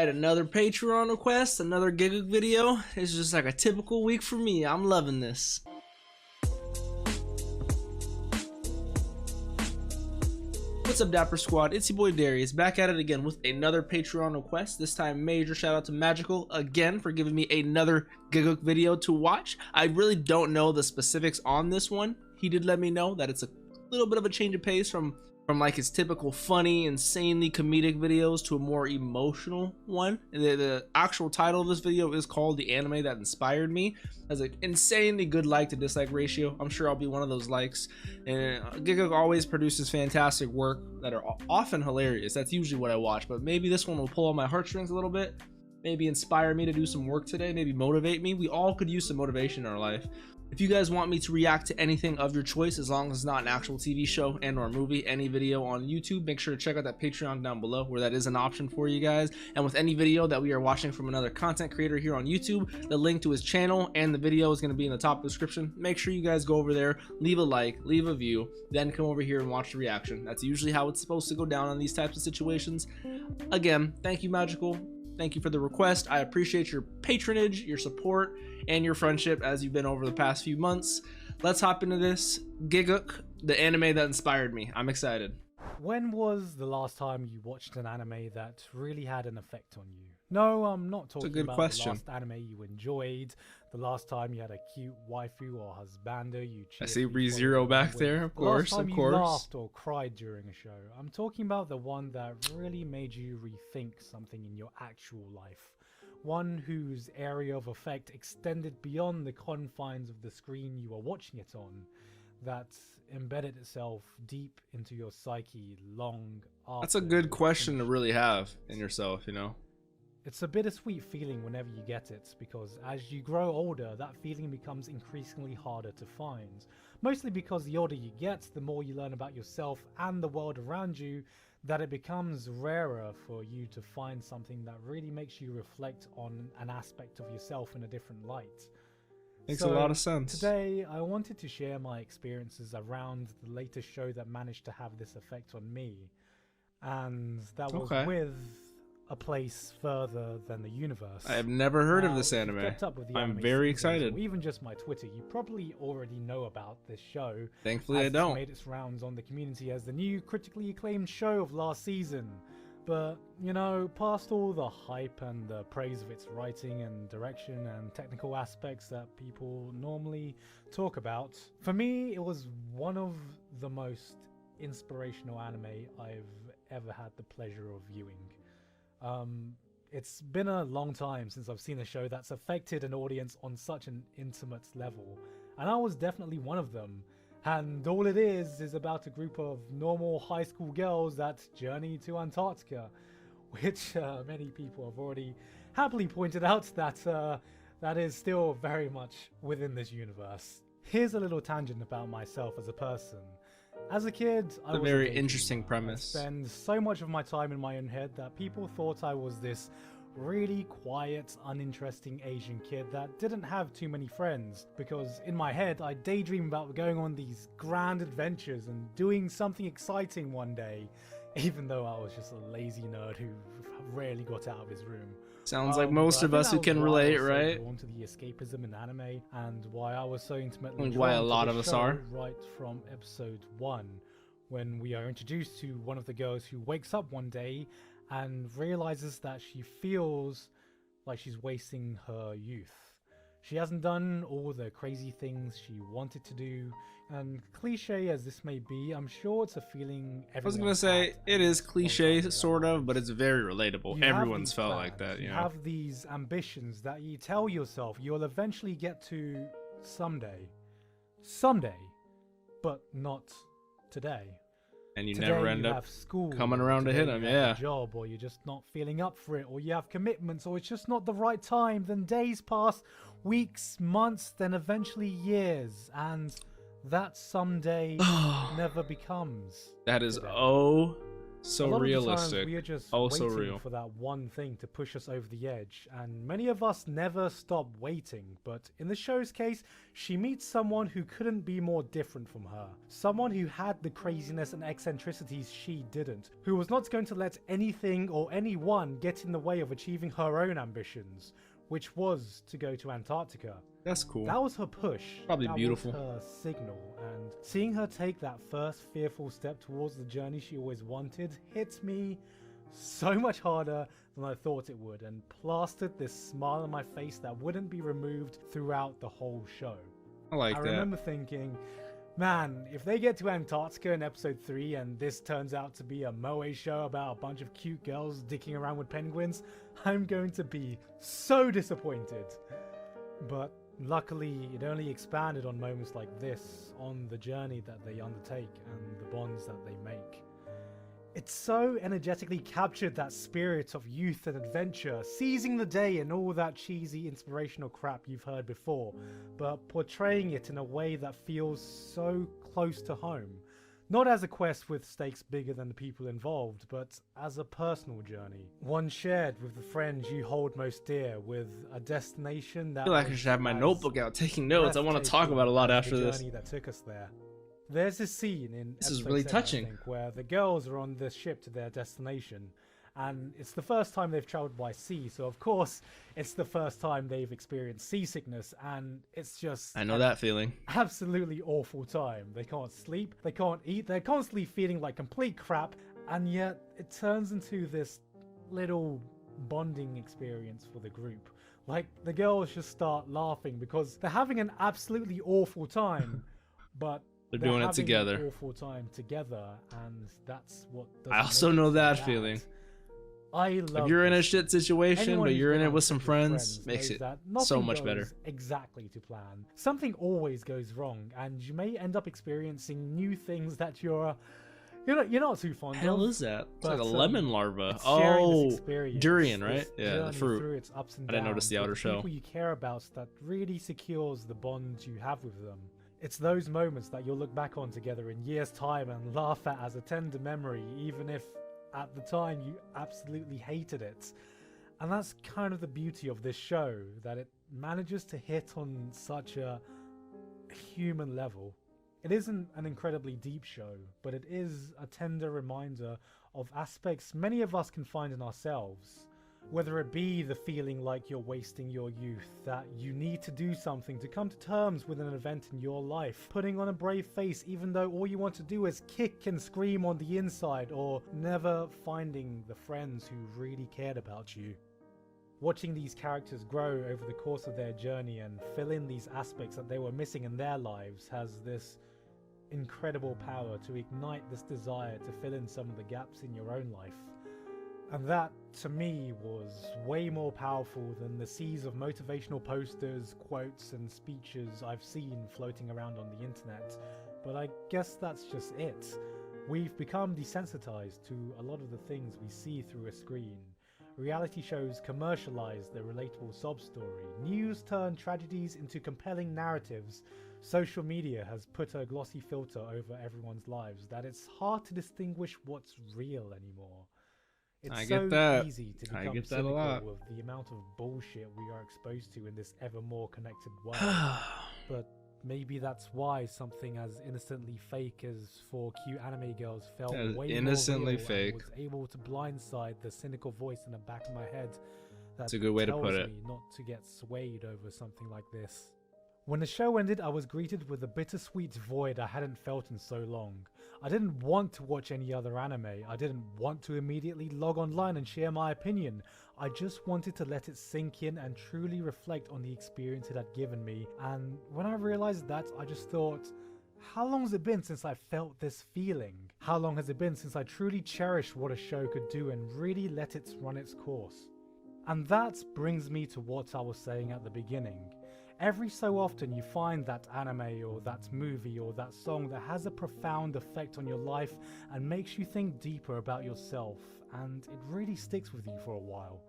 Alright, another Patreon request, another Gigguk video. It's just like a typical week for me. I'm loving this. What's up, Dapper Squad? It's your boy Darius, back at it again with another Patreon request. This time, major shout out to Magical again for giving me another Gigguk video to watch. I really don't know the specifics on this one. He did let me know that it's a little bit of a change of pace from like his typical funny, insanely comedic videos to a more emotional one. And the actual title of this video is called The Anime That Inspired Me. Has an insanely good like to dislike ratio. I'm sure I'll be one of those likes. And Gigguk always produces fantastic work that are often hilarious. That's usually what I watch, but maybe this one will pull on my heartstrings a little bit. Maybe inspire me to do some work today, maybe motivate me. We all could use some motivation in our life. If you guys want me to react to anything of your choice, as long as it's not an actual TV show and or movie, any video on YouTube, make sure to check out that Patreon down below where that is an option for you guys. And with any video that we are watching from another content creator here on YouTube, the link to his channel and the video is going to be in the top description. Make sure you guys go over there, leave a like, leave a view, then come over here and watch the reaction. That's usually how it's supposed to go down on these types of situations. Again, thank you, Magical. Thank you for the request. I appreciate your patronage, your support, and your friendship as you've been over the past few months. Let's hop into this. Gigguk, the anime that inspired me. I'm excited. When was the last time you watched an anime that really had an effect on you? No, I'm not talking about the last anime you enjoyed, the last time you had a cute waifu or husbando you cheered. I see ReZero back there, of course, the last time you laughed or cried during a show. I'm talking about the one that really made you rethink something in your actual life. One whose area of effect extended beyond the confines of the screen you were watching it on, that embedded itself deep into your psyche long after. That's a good question to really have in yourself, you know? It's a bittersweet feeling whenever you get it, because as you grow older, that feeling becomes increasingly harder to find. Mostly because the older you get, the more you learn about yourself and the world around you, that it becomes rarer for you to find something that really makes you reflect on an aspect of yourself in a different light. Makes a lot of sense. Today, I wanted to share my experiences around the latest show that managed to have this effect on me. And that was with A Place Further Than the Universe. I have never heard of this anime. I'm very excited. Or even just my Twitter, you probably already know about this show. Thankfully, I don't. It's made its rounds on the community as the new critically acclaimed show of last season. But, you know, past all the hype and the praise of its writing and direction and technical aspects that people normally talk about, for me, it was one of the most inspirational anime I've ever had the pleasure of viewing. It's been a long time since I've seen a show that's affected an audience on such an intimate level, and I was definitely one of them. And all it is about a group of normal high school girls that journey to Antarctica, which many people have already happily pointed out that is still very much within this universe. Here's a little tangent about myself as a person. As a kid, I was a very interesting premise. I spend so much of my time in my own head that people thought I was this really quiet, uninteresting Asian kid that didn't have too many friends, because in my head I daydream about going on these grand adventures and doing something exciting one day, even though I was just a lazy nerd who rarely got out of his room. Sounds like most of us who can relate, right? Drawn to the escapism in anime, and why I was so intimately drawn why a lot of us are right from episode 1, when we are introduced to one of the girls who wakes up one day and realizes that she feels like she's wasting her youth. She hasn't done all the crazy things she wanted to do, and cliche as this may be, I'm sure it's a feeling everyone. I was gonna say, it is cliche, sort of, but it's very relatable. Everyone's felt like that, you know? You have these ambitions that you tell yourself you'll eventually get to someday. Someday, but not today. And you never end up coming around to hit them, yeah. Job, or you're just not feeling up for it, or you have commitments, or it's just not the right time. Then days pass, weeks, months, then eventually years, and that someday never becomes. That is So a lot realistic. Of the times we are just Also waiting real. for that one thing to push us over the edge, and many of us never stop waiting. But in the show's case, she meets someone who couldn't be more different from her. Someone who had the craziness and eccentricities she didn't. Who was not going to let anything or anyone get in the way of achieving her own ambitions, which was to go to Antarctica. That's cool. That was her push. Probably that beautiful. Was her signal, and seeing her take that first fearful step towards the journey she always wanted hit me so much harder than I thought it would, and plastered this smile on my face that wouldn't be removed throughout the whole show. I like I that. remember thinking, man, if they get to Antarctica in episode 3 and this turns out to be a moe show about a bunch of cute girls dicking around with penguins, I'm going to be so disappointed. But luckily, it only expanded on moments like this, on the journey that they undertake and the bonds that they make. It so energetically captured that spirit of youth and adventure, seizing the day and all that cheesy inspirational crap you've heard before, but portraying it in a way that feels so close to home. Not as a quest with stakes bigger than the people involved, but as a personal journey. One shared with the friends you hold most dear, with a destination that I feel like I should have my notebook out taking notes. I want to talk about a lot after this. The journey that took us there. There's this scene in This is episode really 7, touching. I think, where the girls are on this ship to their destination, and it's the first time they've traveled by sea, so of course it's the first time they've experienced seasickness, and it's just I know that feeling. absolutely awful time. They can't sleep, they can't eat, they're constantly feeling like complete crap, and yet it turns into this little bonding experience for the group. Like, the girls just start laughing because they're having an absolutely awful time, but They're doing it having together. An awful time together, and that's what I also know that feeling. I love If you're in a this. shit situation, Anyone but who's you're in been it on with a some trip friends, makes knows it that so nothing much better. goes exactly to plan. Something always goes wrong, and you may end up experiencing new things that you're not too fond of. Hell is that? It's like a but, lemon larva. It's sharing this Oh, experience, durian, right? this Yeah, the journey fruit. through its ups and I didn't notice downs the outer with shell. People you care about that really secures the bond you have with them. It's those moments that you'll look back on together in years' time and laugh at as a tender memory, even if at the time you absolutely hated it. And that's kind of the beauty of this show, that it manages to hit on such a human level. It isn't an incredibly deep show, but it is a tender reminder of aspects many of us can find in ourselves. Whether it be the feeling like you're wasting your youth, that you need to do something to come to terms with an event in your life, putting on a brave face even though all you want to do is kick and scream on the inside, or never finding the friends who really cared about you. Watching these characters grow over the course of their journey and fill in these aspects that they were missing in their lives has this incredible power to ignite this desire to fill in some of the gaps in your own life. And that, to me, was way more powerful than the seas of motivational posters, quotes, and speeches I've seen floating around on the internet. But I guess that's just it. We've become desensitized to a lot of the things we see through a screen. Reality shows commercialize the relatable sob story. News turn tragedies into compelling narratives. Social media has put a glossy filter over everyone's lives that it's hard to distinguish what's real anymore. It's I so get that. easy to I become get that a cynical lot. of the amount of bullshit we are exposed to in this ever more connected world. But maybe that's why something as innocently fake as 4 cute anime girls felt As way innocently more real fake. and was able to blindside the cynical voice in the back of my head that That's a good way to tells put it. me not to get swayed over something like this. When the show ended, I was greeted with a bittersweet void I hadn't felt in so long. I didn't want to watch any other anime. I didn't want to immediately log online and share my opinion. I just wanted to let it sink in and truly reflect on the experience it had given me. And when I realized that, I just thought, how long has it been since I felt this feeling? How long has it been since I truly cherished what a show could do and really let it run its course? And that brings me to what I was saying at the beginning. Every so often you find that anime or that movie or that song that has a profound effect on your life and makes you think deeper about yourself, and it really sticks with you for a while.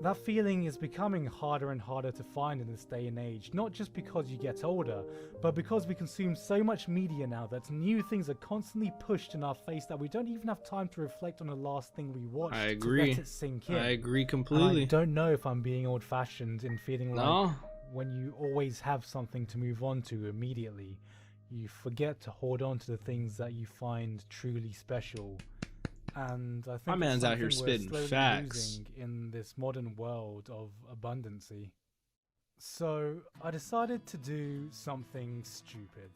That feeling is becoming harder and harder to find in this day and age, not just because you get older, but because we consume so much media now that new things are constantly pushed in our face that we don't even have time to reflect on the last thing we watched. I agree. To let it sink in. I agree And completely. I don't know if I'm being old-fashioned in feeling like when you always have something to move on to immediately, you forget to hold on to the things that you find truly special. And I think My man's out here spitting facts in this modern world of abundancy. So I decided to do something stupid.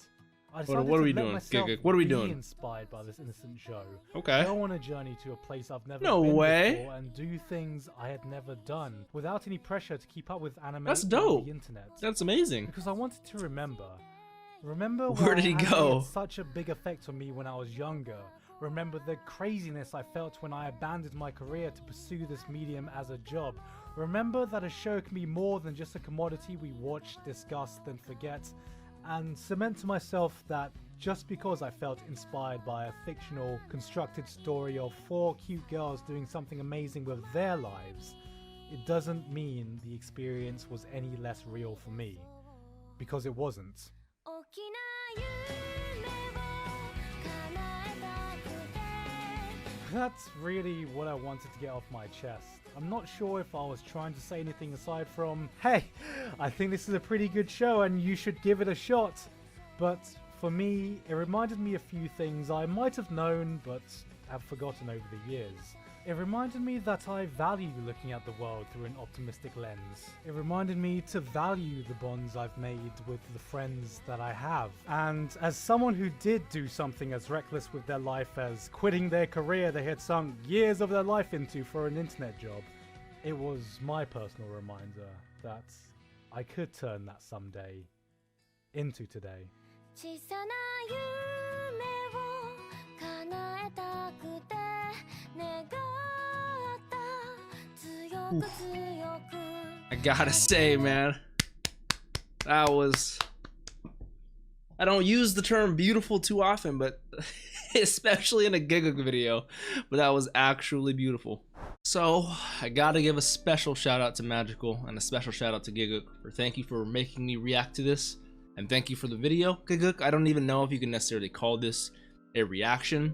What are we doing, Gigguk? What are we doing? Inspired by this innocent show. Okay. Go on a journey to a place I've never No been way. before and do things I had never done without any pressure to keep up with anime That's on dope. the internet. That's amazing. Because I wanted to remember Where did he anime go? had such a big effect on me when I was younger. Remember the craziness I felt when I abandoned my career to pursue this medium as a job. Remember that a show can be more than just a commodity we watch, discuss, then forget. And cement to myself that just because I felt inspired by a fictional, constructed story of 4 cute girls doing something amazing with their lives, it doesn't mean the experience was any less real for me. Because it wasn't. That's really what I wanted to get off my chest. I'm not sure if I was trying to say anything aside from, hey, I think this is a pretty good show and you should give it a shot. But for me, it reminded me a few things I might have known but have forgotten over the years. It reminded me that I value looking at the world through an optimistic lens. It reminded me to value the bonds I've made with the friends that I have. And as someone who did do something as reckless with their life as quitting their career they had sunk years of their life into for an internet job, it was my personal reminder that I could turn that someday into today. I gotta say, man, that was... I don't use the term beautiful too often, but especially in a Gigguk video, but that was actually beautiful. So I gotta give a special shout out to Magical and a special shout out to Gigguk for thank you for making me react to this, and thank you for the video, Gigguk. I don't even know if you can necessarily call this a reaction,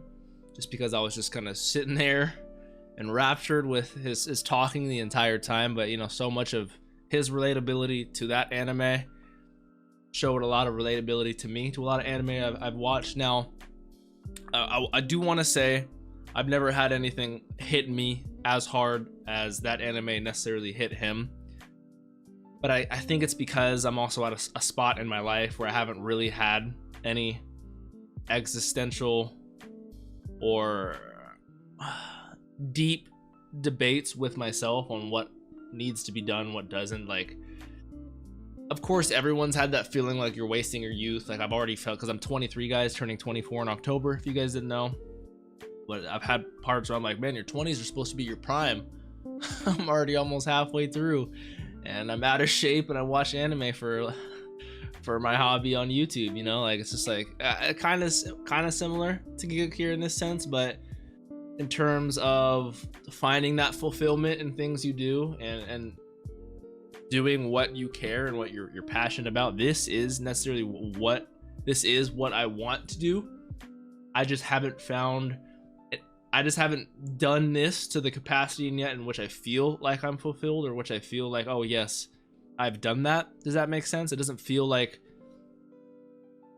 just because I was just kind of sitting there and raptured with his talking the entire time, but you know, so much of his relatability to that anime showed a lot of relatability to me, to a lot of anime I've watched. Now, I do want to say I've never had anything hit me as hard as that anime necessarily hit him, but I think it's because I'm also at a spot in my life where I haven't really had any existential or deep debates with myself on what needs to be done, what doesn't. Like, of course everyone's had that feeling like you're wasting your youth. Like, I've already felt, because I'm 23, guys, turning 24 in October, if you guys didn't know. But I've had parts where I'm like, man, your 20s are supposed to be your prime. I'm already almost halfway through and I'm out of shape, and I watch anime for my hobby on YouTube, you know. Like, it's just like kind of similar to Gigguk here in this sense, but in terms of finding that fulfillment in things you do and doing what you care and what you're passionate about, this is necessarily what I want to do. I just haven't found it. I just haven't done this to the capacity yet in which I feel like I'm fulfilled, or which I feel like, oh yes, I've done that. Does that make sense? It doesn't feel like,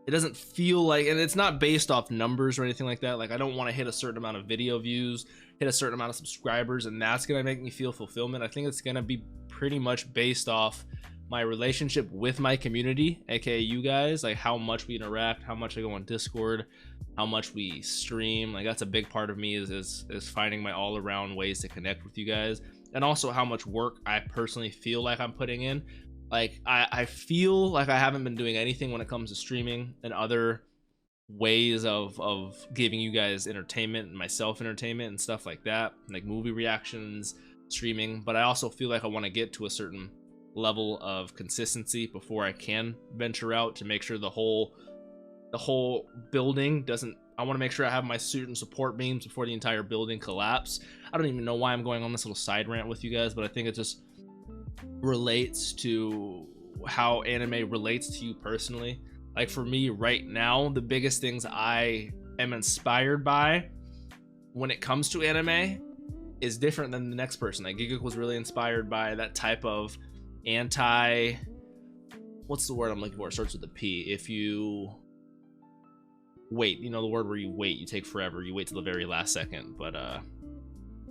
and it's not based off numbers or anything like that. Like, I don't want to hit a certain amount of video views, hit a certain amount of subscribers, and that's gonna make me feel fulfillment. I think it's gonna be pretty much based off my relationship with my community, aka you guys, like how much we interact, how much I go on Discord, how much we stream. Like, that's a big part of me is finding my all-around ways to connect with you guys, and also how much work I personally feel like I'm putting in. Like, I feel like I haven't been doing anything when it comes to streaming and other ways of giving you guys entertainment and myself entertainment and stuff like that, like movie reactions, streaming. But I also feel like I want to get to a certain level of consistency before I can venture out, to make sure the whole building doesn't I want to make sure I have my certain support beams before the entire building collapse. I don't even know why I'm going on this little side rant with you guys, but I think it just relates to how anime relates to you personally. Like for me right now, the biggest things I am inspired by when it comes to anime is different than the next person. Like Gigguk was really inspired by that type of anti, what's the word I'm looking for? It starts with a P. If you wait, you know, the word where you wait, you take forever, you wait till the very last second. But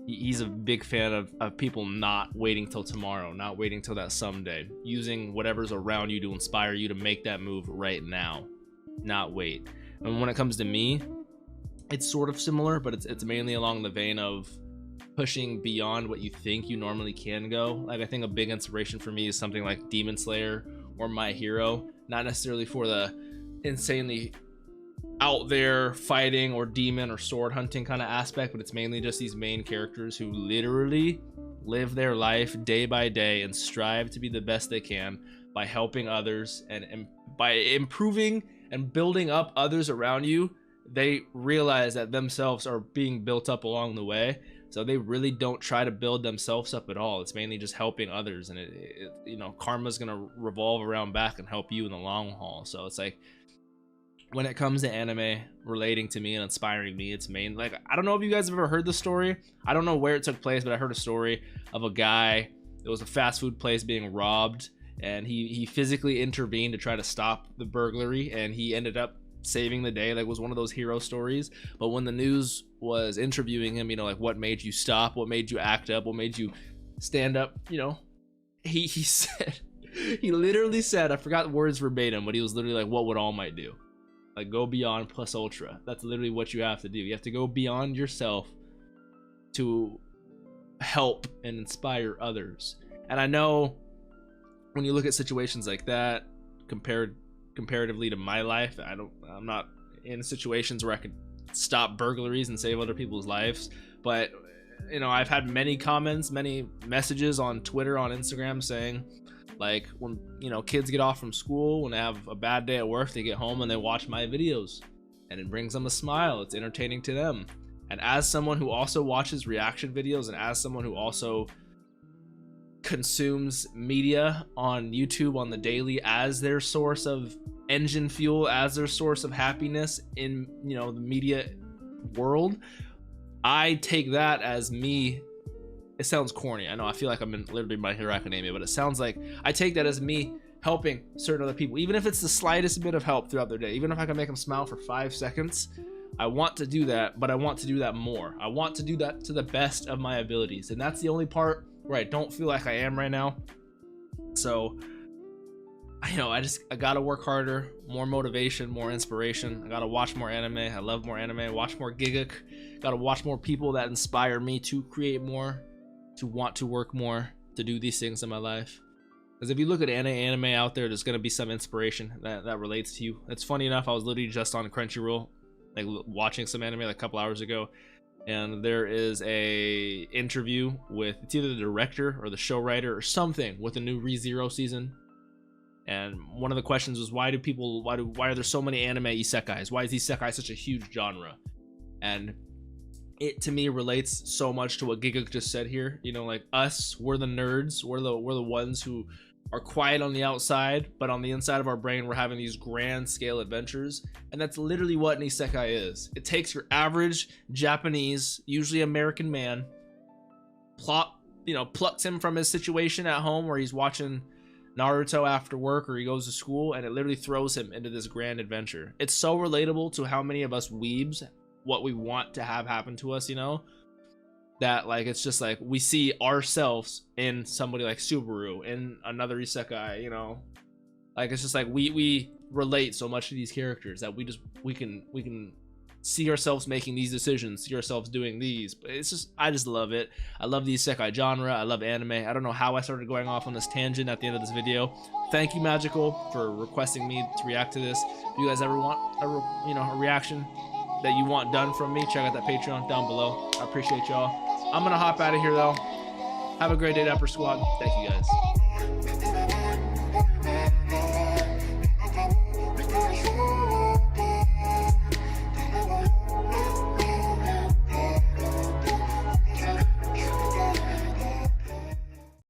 he's a big fan of people not waiting till tomorrow, not waiting till that someday, using whatever's around you to inspire you to make that move right now, not wait. And when it comes to me, it's sort of similar, but it's mainly along the vein of pushing beyond what you think you normally can go. Like I think a big inspiration for me is something like Demon Slayer or My Hero, not necessarily for the insanely out there fighting or demon or sword hunting kind of aspect, but it's mainly just these main characters who literally live their life day by day and strive to be the best they can by helping others, and by improving and building up others around you. They realize that themselves are being built up along the way, so they really don't try to build themselves up at all. It's mainly just helping others, and it you know, karma's gonna revolve around back and help you in the long haul. So it's like, when it comes to anime relating to me and inspiring me, it's main, like, I don't know if you guys have ever heard the story. I don't know where it took place, but I heard a story of a guy. It was a fast food place being robbed, and he physically intervened to try to stop the burglary, and he ended up saving the day. Like, it was one of those hero stories. But when the news was interviewing him, you know, like, what made you stop, what made you act up, what made you stand up, you know, he said, he literally said, I forgot the words verbatim, but he was literally like, what would All Might do? Like, go beyond plus ultra. That's literally what you have to do. You have to go beyond yourself to help and inspire others. And I know when you look at situations like that, comparatively to my life, I'm not in situations where I could stop burglaries and save other people's lives, but you know, I've had many comments, many messages on Twitter, on Instagram, saying, like, when, you know, kids get off from school, when they have a bad day at work, they get home and they watch my videos, and it brings them a smile. It's entertaining to them. And as someone who also watches reaction videos, and as someone who also consumes media on YouTube on the daily as their source of engine fuel, as their source of happiness in, you know, the media world, I take that as me. It sounds corny, I know, I feel like I'm in literally My Hero Academia, but it sounds like I take that as me helping certain other people, even if it's the slightest bit of help throughout their day. Even if I can make them smile for 5 seconds, I want to do that, but I want to do that more. I want to do that to the best of my abilities, and that's the only part where I don't feel like I am right now. So, you know, I gotta work harder, more motivation, more inspiration. I gotta watch more anime. I love more anime. Watch more Gigguk. Gotta watch more people that inspire me to create more, to want to work more, to do these things in my life. Because if you look at anime out there, there's gonna be some inspiration that relates to you. It's funny enough, I was literally just on Crunchyroll, like watching some anime like a couple hours ago, and there is a interview with, it's either the director or the show writer or something, with the new ReZero season. And one of the questions was, why are there so many anime isekais? Why is isekai such a huge genre? And it, to me, relates so much to what Gigguk just said here. You know, like, us, we're the nerds, we're the ones who are quiet on the outside, but on the inside of our brain, we're having these grand scale adventures. And that's literally what an isekai is. It takes your average Japanese, usually American man, plucks him from his situation at home where he's watching Naruto after work or he goes to school, and it literally throws him into this grand adventure. It's so relatable to how many of us weebs, what we want to have happen to us, you know, that, like, it's just like we see ourselves in somebody like Subaru, in another isekai, you know, like, it's just like we relate so much to these characters that we can see ourselves making these decisions, see ourselves doing these. But it's just, I just love it. I love the isekai genre. I love anime. I don't know how I started going off on this tangent at the end of this video. Thank you, Magical, for requesting me to react to this. If you guys ever want a reaction that you want done from me, check out that Patreon down below. I appreciate y'all. I'm gonna hop out of here though. Have a great day, Dapper Squad. Thank you guys.